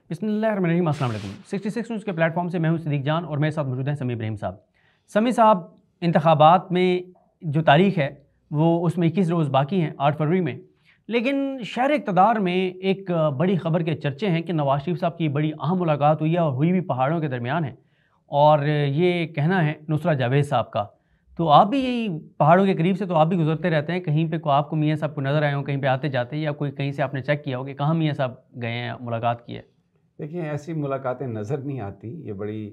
बिस्मिल्लाहिर्रहमानिर्रहीम, अस्सलाम वालेकुम। 66 न्यूज़ के प्लेटफॉर्म से मैं हूं सिद्दीक जान और मेरे साथ मौजूद हैं समी इब्राहिम साहब। समी साहब, इंतखाबात में जो तारीख है वो उसमें 21 रोज़ बाकी हैं, 8 फरवरी में। लेकिन शहर इक़्तिदार में एक बड़ी खबर के चर्चे हैं कि नवाज शरीफ साहब की बड़ी अहम मुलाकात हुई है और हुई भी पहाड़ों के दरमियान है, और ये कहना है नुसरत जावेद साहब का। तो आप भी यही पहाड़ों के करीब से तो आप भी गुजरते रहते हैं, कहीं पे को आपको मियाँ साहब को नज़र आए हों कहीं पे आते जाते, या कोई कहीं से आपने चेक किया हो कि कहाँ मियाँ साहब गए हैं, मुलाकात की है? देखिए, ऐसी मुलाकातें नज़र नहीं आती, ये बड़ी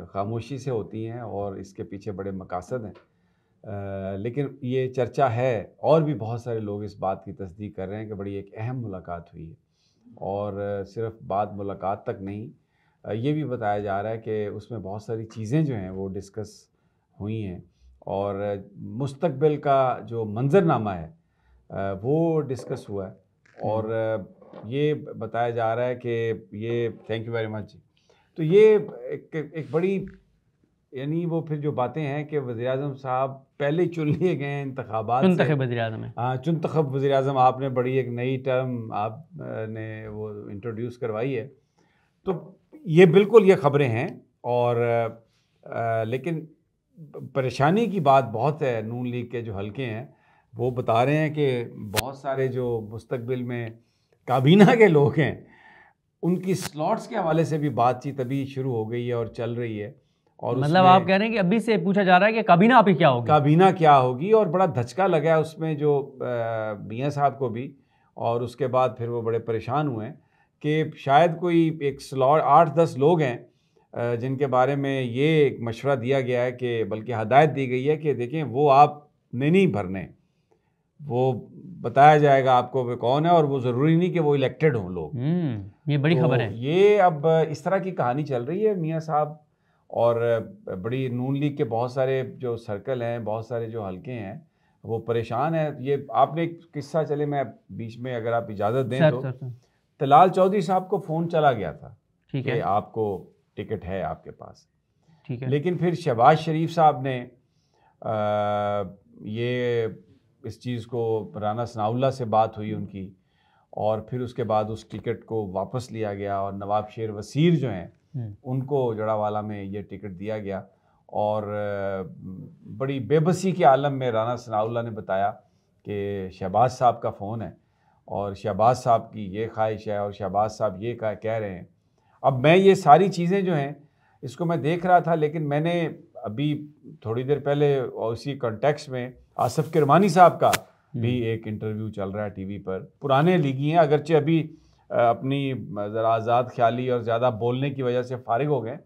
खामोशी से होती हैं और इसके पीछे बड़े मकासद हैं। लेकिन ये चर्चा है और भी बहुत सारे लोग इस बात की तस्दीक कर रहे हैं कि बड़ी एक अहम मुलाकात हुई है, और सिर्फ बात मुलाकात तक नहीं, ये भी बताया जा रहा है कि उसमें बहुत सारी चीज़ें जो हैं वो डिस्कस हुई हैं, और मुस्तकबिल का जो मंज़रनामा है वो डिस्कस हुआ है। और ये बताया जा रहा है कि ये, थैंक यू वेरी मच। तो ये एक बड़ी, यानी वो फिर जो बातें हैं कि वज़ीर-ए-आज़म साहब पहले ही चुन लिए गए हैं इंतखाबात से। चुनतखब वज़ीर-ए-आज़म है। हाँ, चुनतखब वज़ीर-ए-आज़म, आपने बड़ी एक नई टर्म आपने वो इंट्रोड्यूस करवाई है। तो ये बिल्कुल ये ख़बरें हैं, और लेकिन परेशानी की बात बहुत है। नून लीग के जो हलके हैं वो बता रहे हैं कि बहुत सारे जो मुस्तकबिल में काबीना के लोग हैं उनकी स्लॉट्स के हवाले से भी बातचीत अभी शुरू हो गई है और चल रही है। और मतलब आप कह रहे हैं कि अभी से पूछा जा रहा है कि काबीना आपकी क्या होगी? काबीना क्या होगी, और बड़ा धचका लगा है उसमें जो मियाँ साहब को भी, और उसके बाद फिर वो बड़े परेशान हुए हैं कि शायद कोई एक स्लॉट 8-10 लोग हैं जिनके बारे में ये एक मशवरा दिया गया है कि, बल्कि हदायत दी गई है कि देखें वो आपने नहीं भरने, वो बताया जाएगा आपको वे कौन है, और वो ज़रूरी नहीं कि वो इलेक्टेड हों लोग। ये बड़ी तो खबर है। ये अब इस तरह की कहानी चल रही है मियाँ साहब, और बड़ी नून लीग के बहुत सारे जो सर्कल हैं, बहुत सारे जो हलके हैं वो परेशान हैं। ये आपने एक किस्सा, चले मैं बीच में अगर आप इजाज़त दें तो, तलाल चौधरी साहब को फ़ोन चला गया था कि आपको टिकट है आपके पास, ठीक है। लेकिन फिर शहबाज शरीफ साहब ने ये इस चीज़ को, राना सनाउल्लाह से बात हुई उनकी, और फिर उसके बाद उस टिकट को वापस लिया गया, और नवाब शेर वसीर जो हैं उनको जड़ावाला में ये टिकट दिया गया। और बड़ी बेबसी के आलम में राना सनाउल्लाह ने बताया कि शहबाज साहब का फ़ोन है और शहबाज साहब की ये ख्वाहिश है और शहबाज साहब ये कह रहे हैं। अब मैं ये सारी चीज़ें जो हैं इसको मैं देख रहा था, लेकिन मैंने अभी थोड़ी देर पहले उसी कॉन्टेक्स्ट में आसिफ किरमानी साहब का भी एक इंटरव्यू चल रहा है टीवी पर। पुराने लीगी हैं, अगरचे अभी अपनी ज़रा आज़ाद ख्याली और ज़्यादा बोलने की वजह से फ़ारिग हो गए,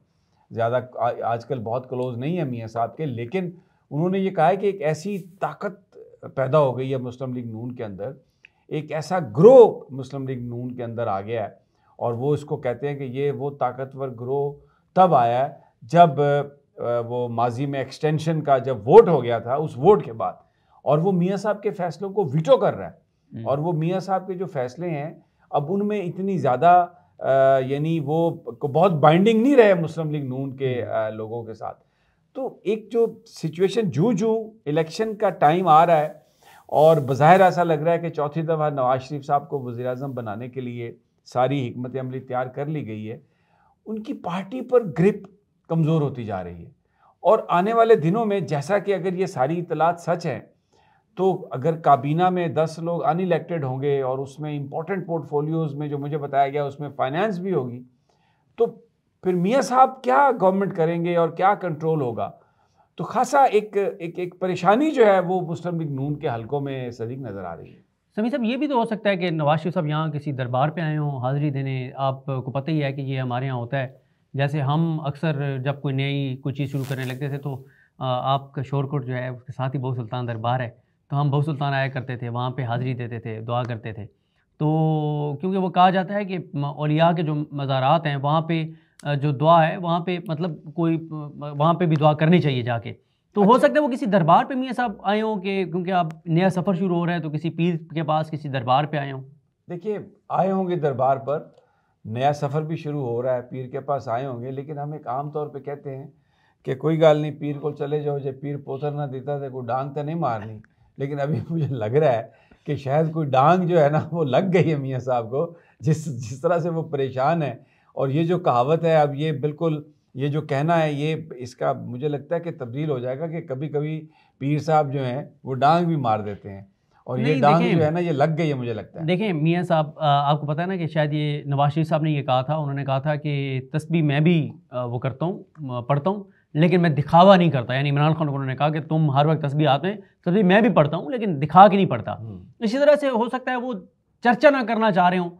ज़्यादा आजकल बहुत क्लोज़ नहीं है मियाँ साहब के, लेकिन उन्होंने ये कहा है कि एक ऐसी ताकत पैदा हो गई है मुस्लिम लीग नून के अंदर, एक ऐसा ग्रो मुस्लिम लीग नून के अंदर आ गया है, और वो इसको कहते हैं कि ये वो ताकतवर ग्रो तब आया है जब वो माजी में एक्सटेंशन का जब वोट हो गया था, उस वोट के बाद, और वो मियाँ साहब के फ़ैसलों को वीटो कर रहा है। और वो मियाँ साहब के जो फ़ैसले हैं अब उनमें इतनी ज़्यादा यानी वो बहुत बाइंडिंग नहीं रहे मुस्लिम लीग नून के लोगों के साथ। तो एक जो सिचुएशन जू इलेक्शन का टाइम आ रहा है, और बज़ाहिर ऐसा लग रहा है कि चौथी दफ़ा नवाज शरीफ साहब को वज़ीर-ए-आज़म बनाने के लिए सारी हिकमत अमली तैयार कर ली गई है, उनकी पार्टी पर ग्रिप कमज़ोर होती जा रही है। और आने वाले दिनों में, जैसा कि अगर ये सारी इत्तलात सच हैं, तो अगर काबीना में 10 लोग अनइलेक्टेड होंगे और उसमें इंपॉर्टेंट पोर्टफोलियोज़ में जो मुझे बताया गया उसमें फाइनेंस भी होगी, तो फिर मियाँ साहब क्या गवर्नमेंट करेंगे और क्या कंट्रोल होगा? तो खासा एक परेशानी जो है वो मुस्लिम लीग नून के हलकों में सदीक नज़र आ रही है। समी साहब, ये भी तो हो सकता है कि नवाज शरीफ साहब यहाँ किसी दरबार पे आए हों हाज़िरी देने। आपको पता ही है कि ये हमारे यहाँ होता है, जैसे हम अक्सर जब कोई चीज़ शुरू करने लगते थे तो आपका शोरकोट जो है उसके साथ ही बहु सुल्तान दरबार है, तो हम बहु सुल्तान आया करते थे, वहाँ पे हाज़िरी देते थे, दुआ करते थे। तो क्योंकि वो कहा जाता है कि औलिया के जो मज़ारात हैं वहाँ पे जो दुआ है वहाँ पे, मतलब कोई वहाँ पे भी दुआ करनी चाहिए जाके। तो हो सकता है वो किसी दरबार पे मियाँ साहब आए हों, कि क्योंकि अब नया सफ़र शुरू हो रहा है तो किसी पीर के पास, किसी दरबार पे आए हों। देखिए, आए होंगे दरबार पर, नया सफ़र भी शुरू हो रहा है, पीर के पास आए होंगे, लेकिन हम एक आम तौर पे कहते हैं कि कोई गाल नहीं, पीर को चले जाओ, जब पीर पोतर ना देता था कोई डांग तो नहीं मारनी। लेकिन अभी मुझे लग रहा है कि शायद कोई डांग जो है ना वो लग गई है मियाँ साहब को, जिस तरह से वो परेशान है, और ये जो कहावत है, अब ये बिल्कुल ये जो कहना है, ये इसका मुझे लगता है कि तब्दील हो जाएगा कि कभी कभी पीर साहब जो हैं वो डांग भी मार देते हैं, और ये डांग जो है ना ये लग गई है मुझे लगता है। देखें मियाँ साहब, आपको पता है ना कि शायद ये नवाज शरीफ साहब ने ये कहा था, उन्होंने कहा था कि तस्बीह मैं भी वो करता हूँ, पढ़ता हूँ, लेकिन मैं दिखावा नहीं करता। यानी इमरान खान को उन्होंने कहा कि तुम हर वक्त तस्बीह आते हैं, तस्बीह मैं भी पढ़ता हूँ लेकिन दिखा के नहीं पढ़ता। इसी तरह से हो सकता है वो चर्चा ना करना चाह रहे हों,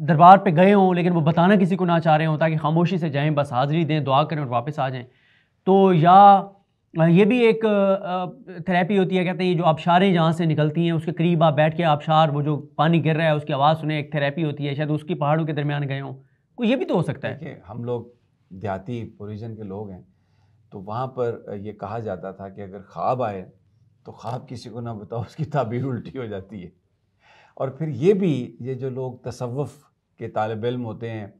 दरबार पे गए हों लेकिन वो बताना किसी को ना चाह रहे हों, ताकि खामोशी से जाएं, बस हाज़िरी दें, दुआ करें और वापस आ जाएं। तो या ये भी एक थेरेपी होती है, कहते हैं ये जो आबशारें जहाँ से निकलती हैं उसके करीब आप बैठ के आबशार, वो जो पानी गिर रहा है उसकी आवाज़ सुने, एक थेरेपी होती है। शायद उसकी पहाड़ों के दरमियान गए हों, कोई ये भी तो हो सकता है। देखिए हम लोग देहाती ओरिजिन के लोग हैं, तो वहाँ पर ये कहा जाता था कि अगर ख्वाब आए तो ख्वाब किसी को ना बताओ, उसकी ताबीर उल्टी हो जाती है। और फिर ये जो लोग तसव्वुफ़ के तालिब इल्म होते हैं,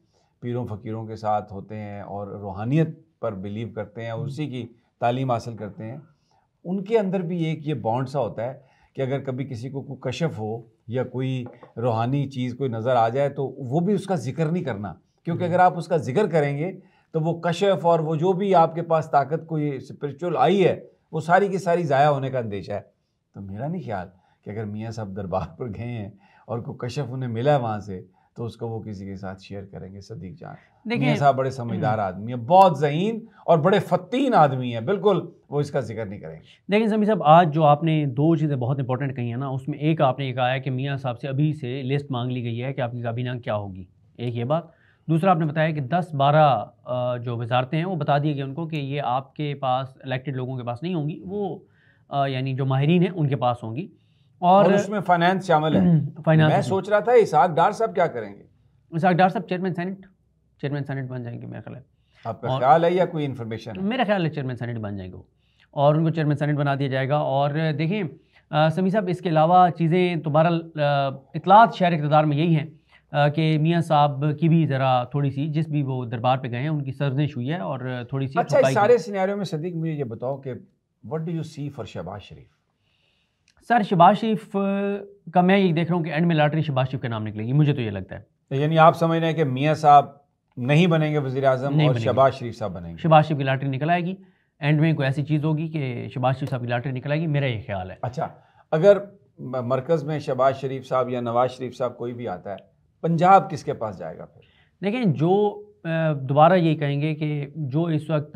पीरों फ़कीरों के साथ होते हैं और रूहानियत पर बिलीव करते हैं, उसी की तालीम हासिल करते हैं, उनके अंदर भी एक ये बॉन्ड सा होता है कि अगर कभी किसी को कोई कशफ हो या कोई रूहानी चीज़ कोई नज़र आ जाए तो वो भी उसका ज़िक्र नहीं करना, क्योंकि अगर आप उसका ज़िक्र करेंगे तो वो कशफ और वो जो भी आपके पास ताकत कोई स्पिरिचुअल आई है वो सारी की सारी ज़ाया होने का अंदेशा है। तो मेरा नहीं ख्याल कि अगर मियाँ साहब दरबार पर गए हैं और कोई कशफ उन्हें मिला है वहाँ से तो उसको वो किसी के साथ शेयर करेंगे। सदीक जान, मियाँ साहब बड़े समझदार आदमी है, बहुत ज़हीन और बड़े फतीन आदमी है, बिल्कुल वो इसका जिक्र नहीं करेंगे। लेकिन समी साहब, आज जो आपने दो चीज़ें बहुत इंपॉर्टेंट कही हैं ना, उसमें एक आपने ये कहा है कि मियाँ साहब से अभी से लिस्ट मांग ली गई है कि आपकी काबीना क्या होगी, एक ये बात। दूसरा आपने बताया कि 10-12 जो वजारतें हैं वो बता दिए गए उनको कि ये आपके पास इलेक्टेड लोगों के पास नहीं होंगी, वो यानी जो माहिरीन हैं उनके पास होंगी। और उसमें फाइनेंस शामिल है। फाइनेंस मैं सोच रहा था इसहाक डार साहब क्या करेंगे? इसहाक डार साहब चेयरमैन सेनेट बन जाएंगे मेरा ख्याल है। आपका ख्याल है या कोई इन्फॉर्मेशन है? मेरा ख्याल है चेयरमैन सेनेट बन जाएंगे और उनको चेयरमैन सेनेट बना दिया जाएगा। और देखें समी साहब, इसके अलावा चीज़ें तो बहरहाल इतलात शहर इक़्तिदार में यही हैं कि मियाँ साहब की भी ज़रा थोड़ी सी, जिस भी वो दरबार पे गए हैं उनकी सर्जिश हुई है और थोड़ी सी। अच्छा, इस सारे सिनेरियो में सदीक मुझे ये बताओ कि what do you see for Shahbaz Sharif? Sir Shahbaz Sharif का मैं ये देख रहा हूँ कि एंड में लॉटरी शहबाज शरीफ के नाम निकलेगी, मुझे तो ये लगता है। यानी आप समझ रहे हैं कि मियाँ साहब नहीं बनेंगे वज़ीर आज़म और शहबाज शरीफ साहब बनेंगे? शहबाज शरीफ की लॉटरी निकल आएगी, एंड में कोई ऐसी चीज़ होगी कि शहबाज शरीफ साहब की लॉटरी निकल आएगी, मेरा ये ख्याल है। अच्छा, अगर मरकज़ में शहबाज शरीफ साहब या नवाज शरीफ साहब कोई भी आता है, पंजाब किसके पास जाएगा फिर? देखें, जो दोबारा यही कहेंगे कि जो इस वक्त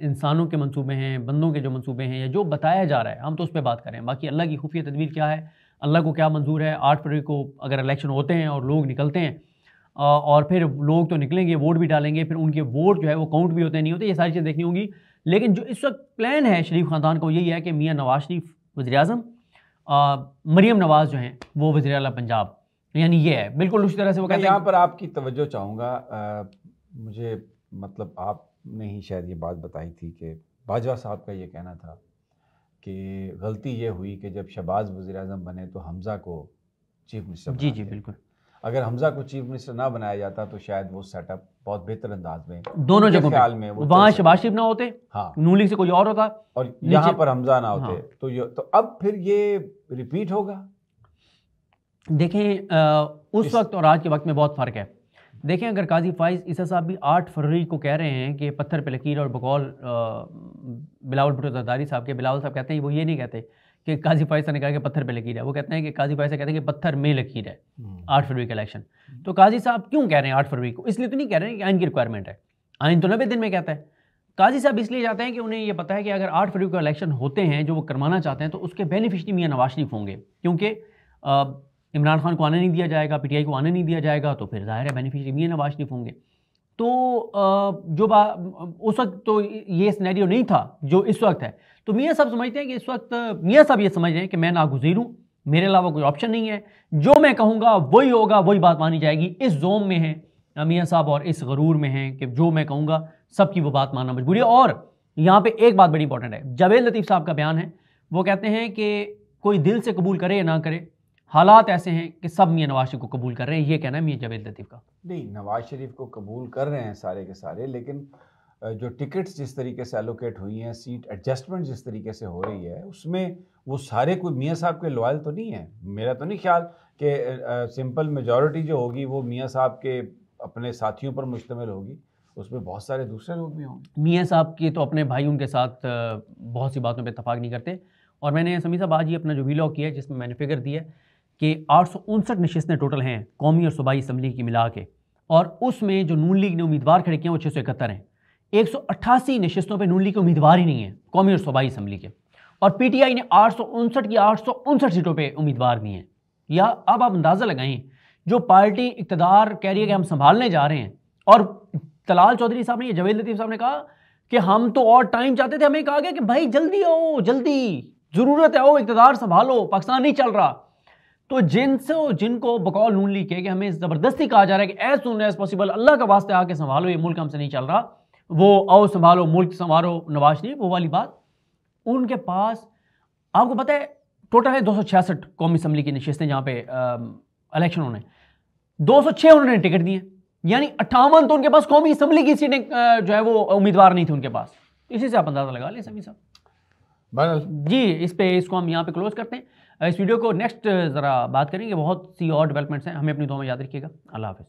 इंसानों के मंसूबे हैं, बंदों के जो मंसूबे हैं या जो बताया जा रहा है, हम तो उस पर बात करें। बाकी अल्लाह की खुफिया तदबीर क्या है, अल्लाह को क्या मंजूर है। 8 फरवरी को अगर इलेक्शन होते हैं और लोग निकलते हैं और फिर लोग तो निकलेंगे, वोट भी डालेंगे, फिर उनके वोट जो है वो काउंट भी होते नहीं होते, ये सारी चीज़ें देखनी होंगी। लेकिन जो इस वक्त प्लान है शरीफ ख़ानदान को यही है कि मियाँ नवाज शरीफ वज़ीर आज़म, मरीम नवाज़ जो हैं वो वज़ीर आला पंजाब, यानी ये है बिल्कुल उसी तरह से वो कहते हैं। यहाँ पर आपकी तवज्जो चाहूँगा, मुझे मतलब आपने ही शायद ये बात बताई थी कि बाजवा साहब का ये कहना था कि गलती ये हुई कि जब शहबाज वज़ीर आज़म बने तो हमज़ा को चीफ मिनिस्टर बना दिया। बिल्कुल। अगर हमज़ा को चीफ मिनिस्टर ना बनाया जाता तो शायद वो सेटअप बहुत बेहतर अंदाज में दोनों जगहों ख्याल में वहाँ शहबाज शरीफ ना होते, हाँ, नून लीग से कोई और होता और यहाँ पर हमज़ा ना होते। हाँ। तो अब फिर ये रिपीट होगा। देखें उस वक्त और आज के वक्त में बहुत फ़र्क है। देखें, अगर काजी फाइज ईसा साहब भी 8 फरवरी को कह रहे हैं कि पत्थर पे लकीर, और बकौल बिलावल भुट्टो ज़रदारी साहब के, बिलावल साहब कहते हैं, वो ये नहीं कहते कि काजी फाइज ने कहा कि पत्थर पे लकीर है, वो कहते हैं कि काजी फाइज कहते हैं कि पत्थर में लकीर है 8 फरवरी का इलेक्शन। तो काजी साहब क्यों कह रहे हैं 8 फरवरी को? इसलिए तो नहीं कह रहे हैं कि आइन की रिक्वायरमेंट है, आइन तो 90 दिन में कहता है। काजी साहब इसलिए जाते हैं कि उन्हें ये पता है कि अगर 8 फरवरी को इलेक्शन होते हैं जो वो करवाना चाहते हैं तो उसके बेनिफिशरी मियाँ नवाज शरीफ होंगे, क्योंकि इमरान खान को आने नहीं दिया जाएगा, पीटीआई को आने नहीं दिया जाएगा, तो फिर जाहिर है बेनिफिशरी मियाँ नवाज शरीफ होंगे। तो जो उस वक्त तो ये सिनेरियो नहीं था जो इस वक्त है। तो मियाँ साहब समझते हैं कि इस वक्त मियाँ साहब ये समझ रहे हैं कि मैं नागुज़ीर हूँ, मेरे अलावा कोई ऑप्शन नहीं है, जो मैं कहूँगा वही होगा, वही बात मानी जाएगी। इस जोम में है मियाँ साहब और इस गरूर में हैं कि जो मैं कहूँगा सबकी वो बात मानना मजबूरी है। और यहाँ पे एक बात बड़ी इंपॉर्टेंट है, जावेद लतीफ़ साहब का बयान है, वो कहते हैं कि कोई दिल से कबूल करे या ना करे, हालात ऐसे हैं कि सब मियाँ नवाज शरीफ को कबूल कर रहे हैं। ये कहना है मियाँ जावेद लतीफ़ का। नहीं, नवाज शरीफ को कबूल कर रहे हैं सारे के सारे, लेकिन जो टिकट्स जिस तरीके से एलोकेट हुई हैं, सीट एडजस्टमेंट जिस तरीके से हो रही है, उसमें वो सारे कोई मियाँ साहब के लॉयल तो नहीं है। मेरा तो नहीं ख्याल कि सिंपल मेजॉरिटी जो होगी वो मियाँ साहब के अपने साथियों पर मुश्तमिल होगी, उसमें बहुत सारे दूसरे लोग भी होंगे। मियाँ साहब के तो अपने भाई उनके साथ बहुत सी बातों पे इत्तफाक नहीं करते। और मैंने समी साहब आज ही अपना जो वीलॉग किया है जिसमें मैंने फिगर दी है कि 859 नशिस्तें टोटल हैं कौमी और सूबाई असम्बली की मिला के, और उसमें जो नून लीग ने उम्मीदवार खड़े किए हैं वो 671 हैं। 188 नशिस्तों पर नून लीग के उम्मीदवार ही नहीं है कौमी और सूबाई असम्बली के, और PTI ने 859 की 859 सीटों पर उम्मीदवार दिए हैं। या अब आप अंदाज़ा लगाएं, जो पार्टी इक़्तिदार कह रही है कि हम संभालने जा रहे हैं, और तलाल चौधरी साहब ने, जवेद लतीफ़ साहब ने कहा कि हम तो और टाइम चाहते थे, हमें कहा गया कि भाई जल्दी आओ, जल्दी ज़रूरत है, आओ इक़्तिदार संभालो, पाकिस्तान नहीं चल रहा। तो जिनको बकौल नून लीग के कि हमें ज़बरदस्ती कहा जा रहा है कि एज सुन एज पॉसिबल अल्लाह का वास्ते आके संभालो, ये मुल्क हमसे नहीं चल रहा, वो आओ संभालो, मुल्क संभालो, नवाज शरीफ, वो वाली बात उनके पास। आपको पता है टोटल है 266 कौमी असम्बली की नशिस्तें जहाँ पे इलेक्शन होने, 206 उन्होंने टिकट दिए, यानी 58 तो उनके पास कौमी असम्बली की सीटें जो है वो उम्मीदवार नहीं थे उनके पास। इसी से आप अंदाज़ा लगा लें समी साहब। जी, इसको हम यहाँ पे क्लोज करते हैं। इस वीडियो को नेक्स्ट ज़रा बात करेंगे, बहुत सी और डेवलपमेंट्स हैं, हमें अपनी दुआ में याद रखिएगा। अल्लाह हाफ़िज़।